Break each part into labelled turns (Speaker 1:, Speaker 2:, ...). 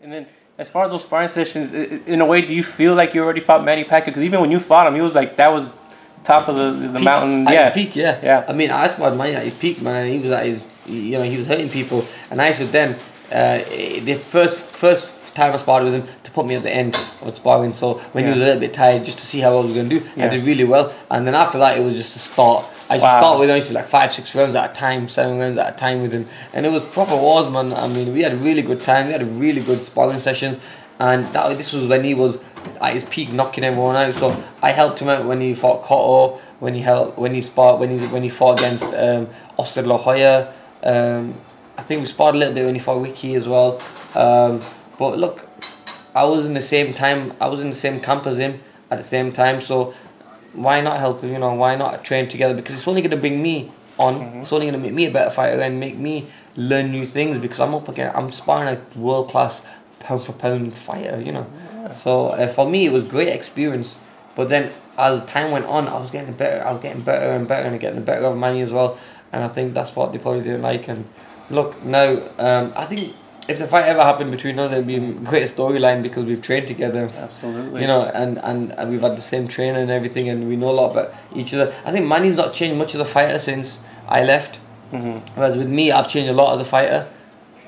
Speaker 1: And then, as far as those sparring sessions, in a way, do you feel like you already fought Manny Pacquiao? Because even when you fought him, he was like, that was top of the
Speaker 2: peak,
Speaker 1: mountain.
Speaker 2: At his peak, yeah.
Speaker 1: Yeah.
Speaker 2: I mean, I sparred Manny at his peak, man. He was at his, he was hurting people. And I said then, the first time I sparred with him, to put me at the end of sparring. So when he was a little bit tired, just to see how I was going to do, I did really well. And then after that, it was just a start. I used to start with him, I used to do like 5-6 rounds at a time, 7 rounds at a time with him. And it was proper wars, man. I mean, we had a really good time. We had a really good sparring sessions. And this was when he was at his peak, knocking everyone out. So I helped him out when he fought Cotto, when he fought against Oscar La Hoya. I think we sparred a little bit when he fought Ricky as well. But look, I was in the same camp as him at the same time. So why not help him? Why not train together? Because it's only going to bring me on. It's only going to make me a better fighter and make me learn new things. Because I'm sparring a world class pound for pound fighter. So for me, it was great experience. But then as time went on, I was getting better. I was getting better and better, and getting the better of Manny as well. And I think that's what they probably didn't like. And look, now I think if the fight ever happened between us, it'd be a great storyline because we've trained together.
Speaker 1: Absolutely.
Speaker 2: And we've had the same trainer and everything, and we know a lot about each other. I think Manny's not changed much as a fighter since I left. Whereas with me, I've changed a lot as a fighter,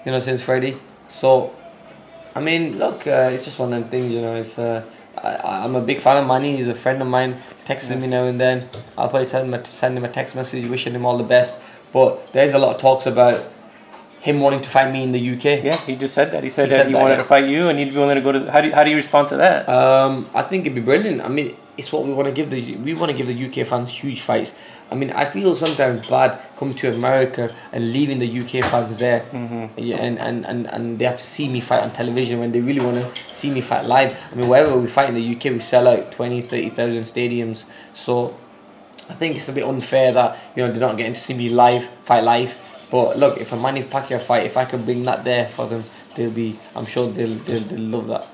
Speaker 2: since Freddie. So, I mean, look, it's just one of them things, It's I'm a big fan of Manny. He's a friend of mine. He texts me now and then. I'll probably send him a text message wishing him all the best. But there's a lot of talks about him wanting to fight me in the UK.
Speaker 1: Yeah, he just said that. He said that he wanted to fight you, and he'd be willing to go to. How do you respond to that?
Speaker 2: I think it'd be brilliant. I mean, it's what we want to give the UK fans huge fights. I mean, I feel sometimes bad coming to America and leaving the UK fans there, and they have to see me fight on television when they really want to see me fight live. I mean, wherever we fight in the UK, we sell out 20,000-30,000 stadiums. So I think it's a bit unfair that they're not getting to see me fight live. But look, if a Manny Pacquiao fight, if I can bring that there for them, I'm sure they'll love that.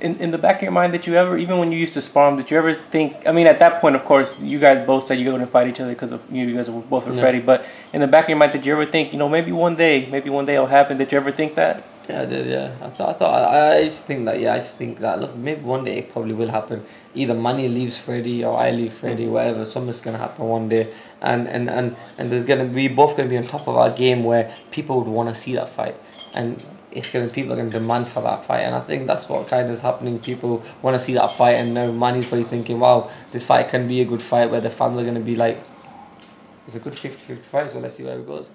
Speaker 1: In the back of your mind, that you ever, even when you used to spar him, did you ever think? I mean, at that point, of course, you guys both said you're going to fight each other because of you guys were both ready. But in the back of your mind, did you ever think, maybe one day it'll happen? Did you ever think that?
Speaker 2: Yeah, I did. Yeah, I used to think that. Yeah, I used to think that. Look, maybe one day it probably will happen. Either Manny leaves Freddie or I leave Freddie, whatever. Something's gonna happen one day, and there's both gonna be on top of our game where people would want to see that fight, and people are gonna demand for that fight, and I think that's what kind of is happening. People want to see that fight, and now Manny's probably thinking, wow, this fight can be a good fight where the fans are gonna be like, it's a good 50-50 fight. So let's see where it goes.